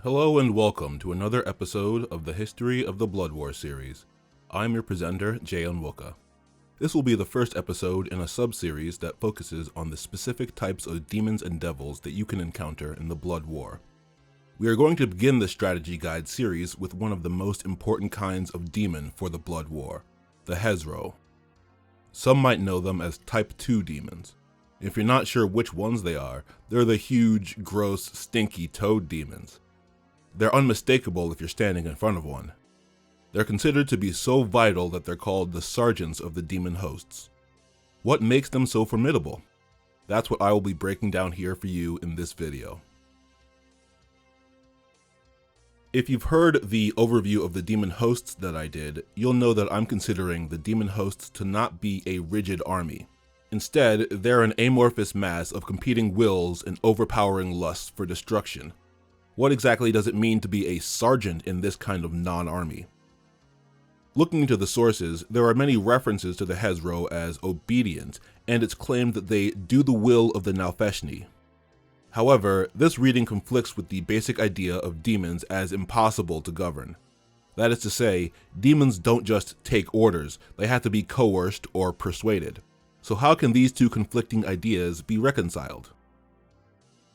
Hello and welcome to another episode of the History of the Blood War series. I'm your presenter, J Onwuka. This will be the first episode in a sub-series that focuses on the specific types of demons and devils that you can encounter in the Blood War. We are going to begin this strategy guide series with one of the most important kinds of demon for the Blood War, the Hezrou. Some might know them as Type 2 demons. If you're not sure which ones they are, they're the huge, gross, stinky toad demons. They're unmistakable if you're standing in front of one. They're considered to be so vital that they're called the sergeants of the demon hosts. What makes them so formidable? That's what I will be breaking down here for you in this video. If you've heard the overview of the demon hosts that I did, you'll know that I'm considering the demon hosts to not be a rigid army. Instead, they're an amorphous mass of competing wills and overpowering lusts for destruction. What exactly does it mean to be a sergeant in this kind of non-army? Looking into the sources, there are many references to the Hezrou as obedient, and it's claimed that they do the will of the Nalfeshni. However, this reading conflicts with the basic idea of demons as impossible to govern. That is to say, demons don't just take orders, they have to be coerced or persuaded. So how can these two conflicting ideas be reconciled?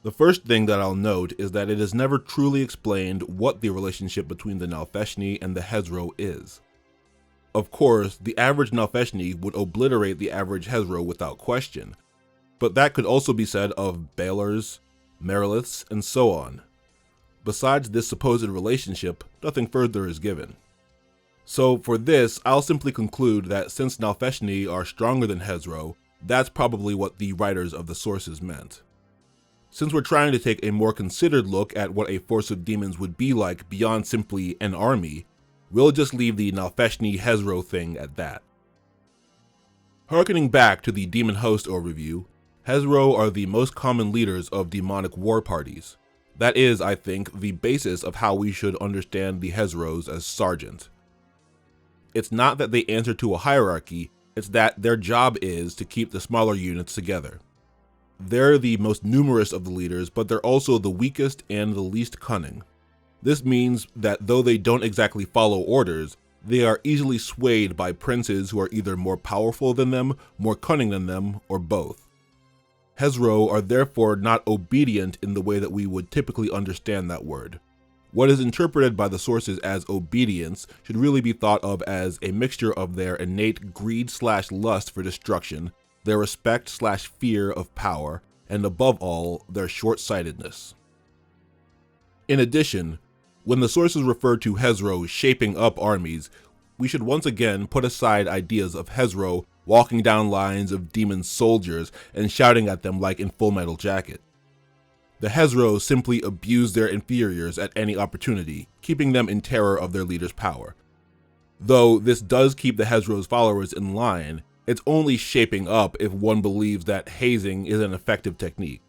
The first thing that I'll note is that it is never truly explained what the relationship between the Nalfeshni and the Hezrou is. Of course, the average Nalfeshni would obliterate the average Hezrou without question, but that could also be said of Balors, Meriliths, and so on. Besides this supposed relationship, nothing further is given. So for this, I'll simply conclude that since Nalfeshni are stronger than Hezrou, that's probably what the writers of the sources meant. Since we're trying to take a more considered look at what a force of demons would be like beyond simply an army, we'll just leave the Nalfeshni Hezrou thing at that. Harkening back to the demon host overview, Hezrou are the most common leaders of demonic war parties. That is, I think, the basis of how we should understand the Hezrous as sergeant. It's not that they answer to a hierarchy, it's that their job is to keep the smaller units together. They're the most numerous of the leaders, but they're also the weakest and the least cunning. This means that though they don't exactly follow orders, they are easily swayed by princes who are either more powerful than them, more cunning than them, or both. Hezrou are therefore not obedient in the way that we would typically understand that word. What is interpreted by the sources as obedience should really be thought of as a mixture of their innate greed/lust for destruction, their respect/fear of power, and above all, their short-sightedness. In addition, when the sources refer to Hezrou shaping up armies, we should once again put aside ideas of Hezrou walking down lines of demon soldiers and shouting at them like in Full Metal Jacket. The Hezrou simply abuse their inferiors at any opportunity, keeping them in terror of their leader's power. Though this does keep the Hezrou's followers in line, it's only shaping up if one believes that hazing is an effective technique.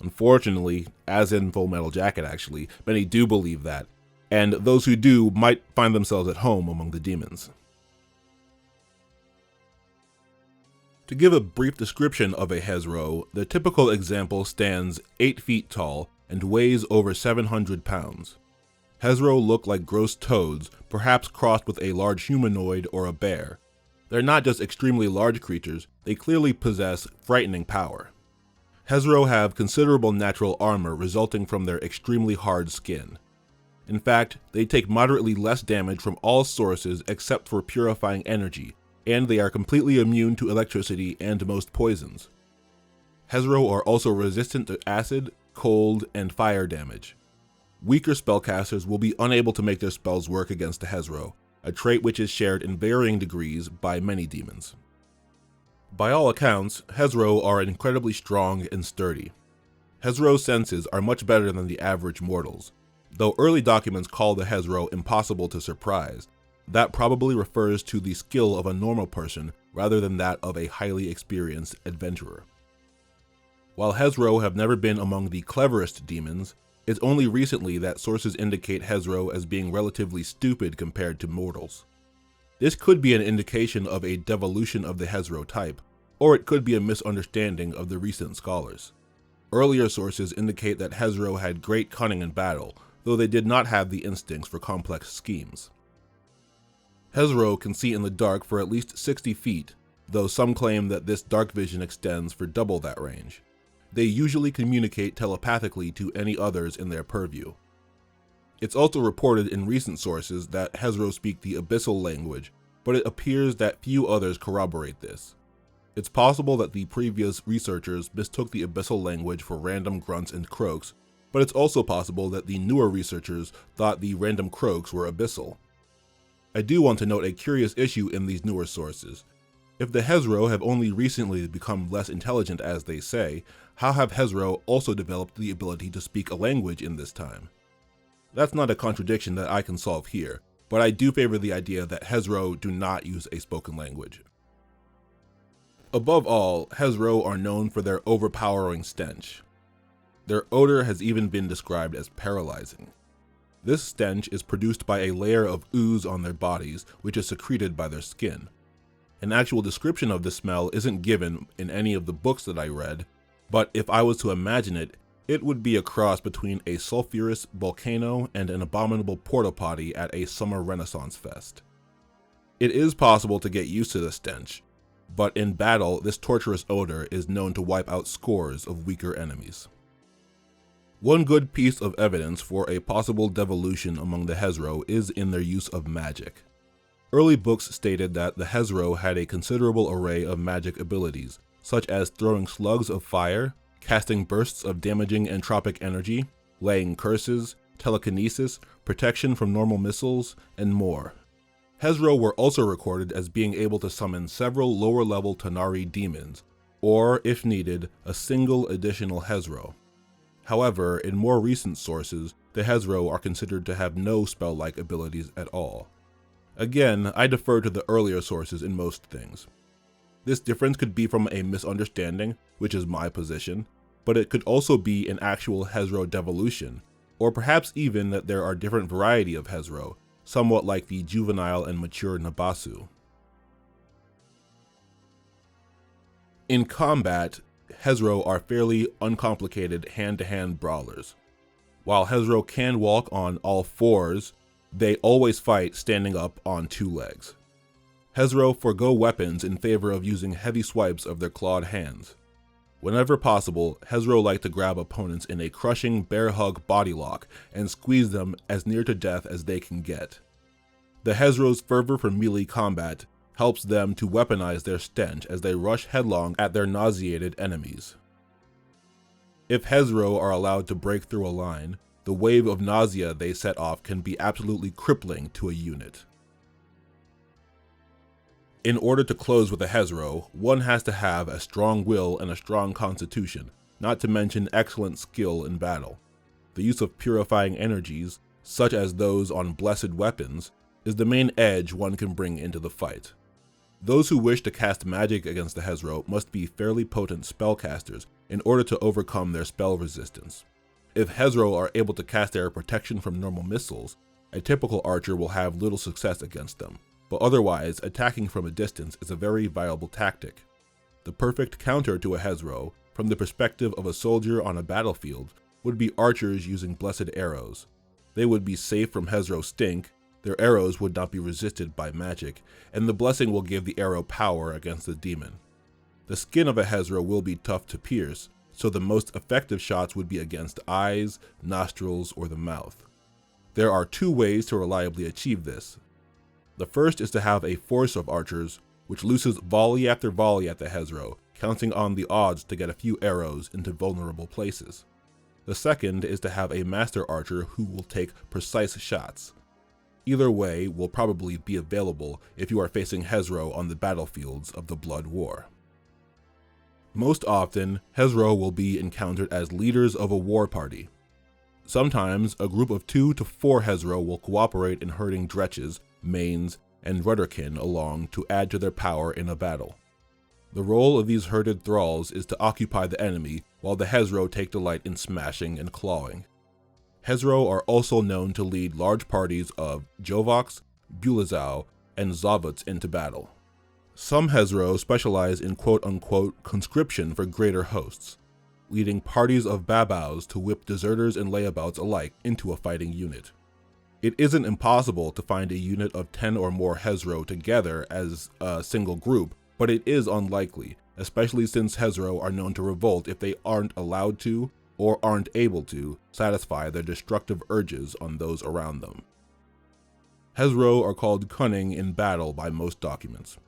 Unfortunately, as in Full Metal Jacket actually, many do believe that, and those who do might find themselves at home among the demons. To give a brief description of a Hezrou, the typical example stands 8 feet tall and weighs over 700 pounds. Hezrou look like gross toads, perhaps crossed with a large humanoid or a bear. They're not just extremely large creatures, they clearly possess frightening power. Hezrou have considerable natural armor resulting from their extremely hard skin. In fact, they take moderately less damage from all sources except for purifying energy, and they are completely immune to electricity and most poisons. Hezrou are also resistant to acid, cold, and fire damage. Weaker spellcasters will be unable to make their spells work against the Hezrou, a trait which is shared in varying degrees by many demons. By all accounts, Hezrou are incredibly strong and sturdy. Hezrou's senses are much better than the average mortals. Though early documents call the Hezrou impossible to surprise, that probably refers to the skill of a normal person rather than that of a highly experienced adventurer. While Hezrou have never been among the cleverest demons, it's only recently that sources indicate Hezrou as being relatively stupid compared to mortals. This could be an indication of a devolution of the Hezrou type, or it could be a misunderstanding of the recent scholars. Earlier sources indicate that Hezrou had great cunning in battle, though they did not have the instincts for complex schemes. Hezrou can see in the dark for at least 60 feet, though some claim that this dark vision extends for double that range. They usually communicate telepathically to any others in their purview. It's also reported in recent sources that Hezrou speak the Abyssal language, but it appears that few others corroborate this. It's possible that the previous researchers mistook the Abyssal language for random grunts and croaks, but it's also possible that the newer researchers thought the random croaks were Abyssal. I do want to note a curious issue in these newer sources. If the Hezrou have only recently become less intelligent as they say, how have Hezrou also developed the ability to speak a language in this time? That's not a contradiction that I can solve here, but I do favor the idea that Hezrou do not use a spoken language. Above all, Hezrou are known for their overpowering stench. Their odor has even been described as paralyzing. This stench is produced by a layer of ooze on their bodies, which is secreted by their skin. An actual description of the smell isn't given in any of the books that I read, but if I was to imagine it, it would be a cross between a sulfurous volcano and an abominable porta potty at a summer Renaissance fest. It is possible to get used to the stench, but in battle, this torturous odor is known to wipe out scores of weaker enemies. One good piece of evidence for a possible devolution among the Hezrou is in their use of magic. Early books stated that the Hezrou had a considerable array of magic abilities, such as throwing slugs of fire, casting bursts of damaging entropic energy, laying curses, telekinesis, protection from normal missiles, and more. Hezrou were also recorded as being able to summon several lower-level Tanar'ri demons, or, if needed, a single additional Hezrou. However, in more recent sources, the Hezrou are considered to have no spell-like abilities at all. Again, I defer to the earlier sources in most things. This difference could be from a misunderstanding, which is my position, but it could also be an actual Hezrou devolution, or perhaps even that there are different variety of Hezrou, somewhat like the juvenile and mature Nabasu. In combat, Hezrou are fairly uncomplicated hand-to-hand brawlers. While Hezrou can walk on all fours, they always fight standing up on two legs. Hezrou forego weapons in favor of using heavy swipes of their clawed hands. Whenever possible, Hezrou like to grab opponents in a crushing bear hug body lock and squeeze them as near to death as they can get. The Hezrou's fervor for melee combat helps them to weaponize their stench as they rush headlong at their nauseated enemies. If Hezrou are allowed to break through a line, the wave of nausea they set off can be absolutely crippling to a unit. In order to close with a Hezrou, one has to have a strong will and a strong constitution, not to mention excellent skill in battle. The use of purifying energies, such as those on blessed weapons, is the main edge one can bring into the fight. Those who wish to cast magic against the Hezrou must be fairly potent spellcasters in order to overcome their spell resistance. If Hezrou are able to cast their protection from normal missiles, a typical archer will have little success against them, but otherwise attacking from a distance is a very viable tactic. The perfect counter to a Hezrou, from the perspective of a soldier on a battlefield, would be archers using blessed arrows. They would be safe from Hezrou stink, their arrows would not be resisted by magic, and the blessing will give the arrow power against the demon. The skin of a Hezrou will be tough to pierce, so the most effective shots would be against eyes, nostrils, or the mouth. There are two ways to reliably achieve this. The first is to have a force of archers, which looses volley after volley at the Hezrou, counting on the odds to get a few arrows into vulnerable places. The second is to have a master archer who will take precise shots. Either way will probably be available if you are facing Hezrou on the battlefields of the Blood War. Most often, Hezrou will be encountered as leaders of a war party. Sometimes, a group of 2 to 4 Hezrou will cooperate in herding dretches, mains, and rudderkin along to add to their power in a battle. The role of these herded thralls is to occupy the enemy, while the Hezrou take delight in smashing and clawing. Hezrou are also known to lead large parties of Jovoks, Bulezau, and Zavuts into battle. Some Hezrou specialize in quote-unquote conscription for greater hosts. leading parties of Babaus to whip deserters and layabouts alike into a fighting unit. It isn't impossible to find a unit of 10 or more Hezrou together as a single group, but it is unlikely, especially since Hezrou are known to revolt if they aren't allowed to or aren't able to satisfy their destructive urges on those around them. Hezrou are called cunning in battle by most documents.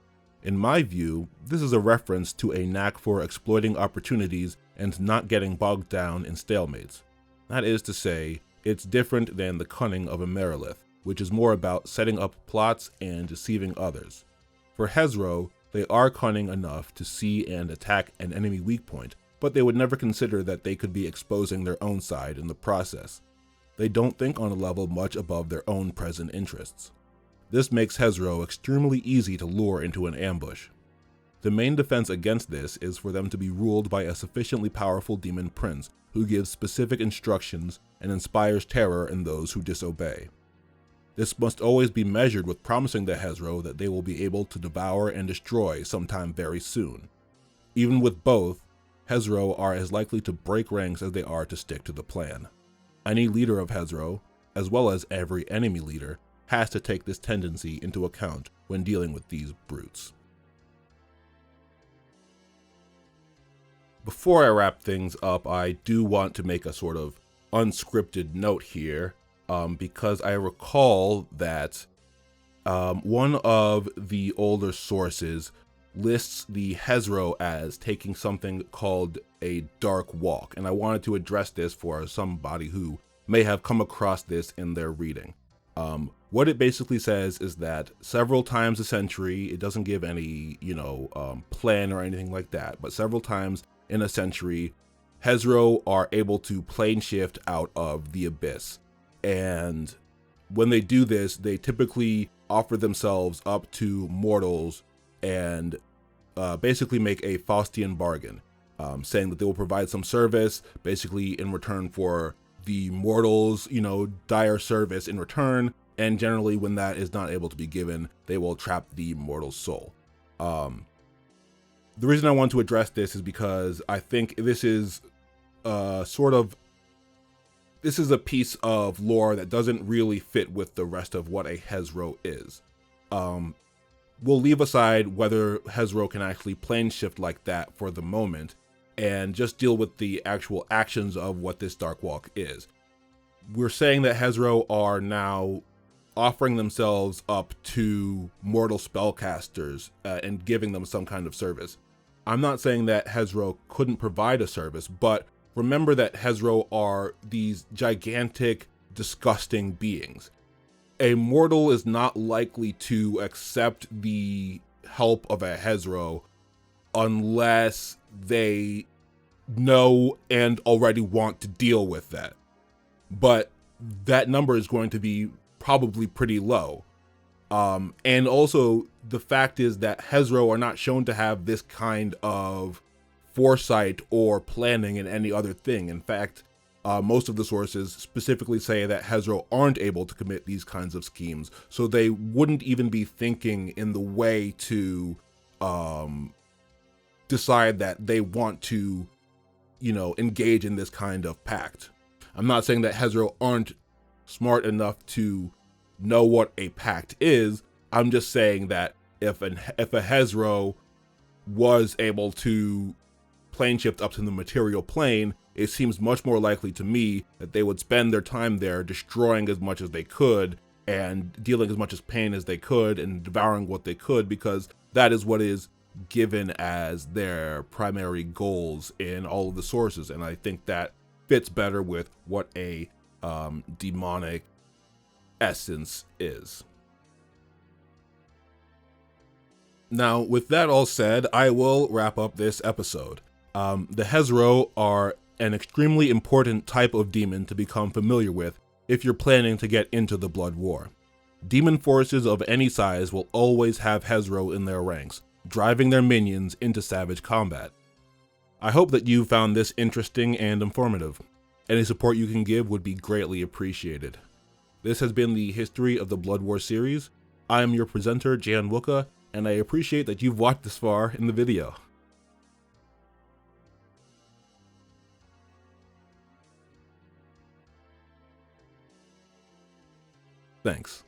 In my view, this is a reference to a knack for exploiting opportunities and not getting bogged down in stalemates. That is to say, it's different than the cunning of a Merilith, which is more about setting up plots and deceiving others. For Hezrou, they are cunning enough to see and attack an enemy weak point, but they would never consider that they could be exposing their own side in the process. They don't think on a level much above their own present interests. This makes Hezrou extremely easy to lure into an ambush. The main defense against this is for them to be ruled by a sufficiently powerful demon prince who gives specific instructions and inspires terror in those who disobey. This must always be measured with promising the Hezrou that they will be able to devour and destroy sometime very soon. Even with both, Hezrou are as likely to break ranks as they are to stick to the plan. Any leader of Hezrou, as well as every enemy leader, has to take this tendency into account when dealing with these brutes. Before I wrap things up, I do want to make a sort of unscripted note here, because I recall that one of the older sources lists the Hezrou as taking something called a dark walk, and I wanted to address this for somebody who may have come across this in their reading. What it basically says is that several times a century, it doesn't give any, plan or anything like that, but several times in a century, Hezrou are able to plane shift out of the abyss. And when they do this, they typically offer themselves up to mortals and basically make a Faustian bargain, saying that they will provide some service, basically in return for the mortals, dire service in return. And generally, when that is not able to be given, they will trap the mortal's soul. The reason I want to address this is because I think this is this is a piece of lore that doesn't really fit with the rest of what a Hezrou is. We'll leave aside whether Hezrou can actually plane shift like that for the moment, and just deal with the actual actions of what this Dark Walk is. We're saying that Hezrou are now offering themselves up to mortal spellcasters and giving them some kind of service. I'm not saying that Hezrou couldn't provide a service, but remember that Hezrou are these gigantic, disgusting beings. A mortal is not likely to accept the help of a Hezrou unless they know and already want to deal with that. But that number is going to be probably pretty low. And also, the fact is that Hezrou are not shown to have this kind of foresight or planning in any other thing. In fact, most of the sources specifically say that Hezrou aren't able to commit these kinds of schemes, so they wouldn't even be thinking in the way to decide that they want to, engage in this kind of pact. I'm not saying that Hezrou aren't smart enough to know what a pact is. I'm just saying that if a Hezrou was able to plane shift up to the material plane, it seems much more likely to me that they would spend their time there destroying as much as they could and dealing as much as pain as they could and devouring what they could, because that is what is given as their primary goals in all of the sources. And I think that fits better with what a demonic essence is. Now, with that all said, I will wrap up this episode. The Hezrou are an extremely important type of demon to become familiar with if you're planning to get into the Blood War. Demon forces of any size will always have Hezrou in their ranks, driving their minions into savage combat. I hope that you found this interesting and informative. Any support you can give would be greatly appreciated. This has been the History of the Blood War series. I am your presenter, J Onwuka, and I appreciate that you've watched this far in the video. Thanks.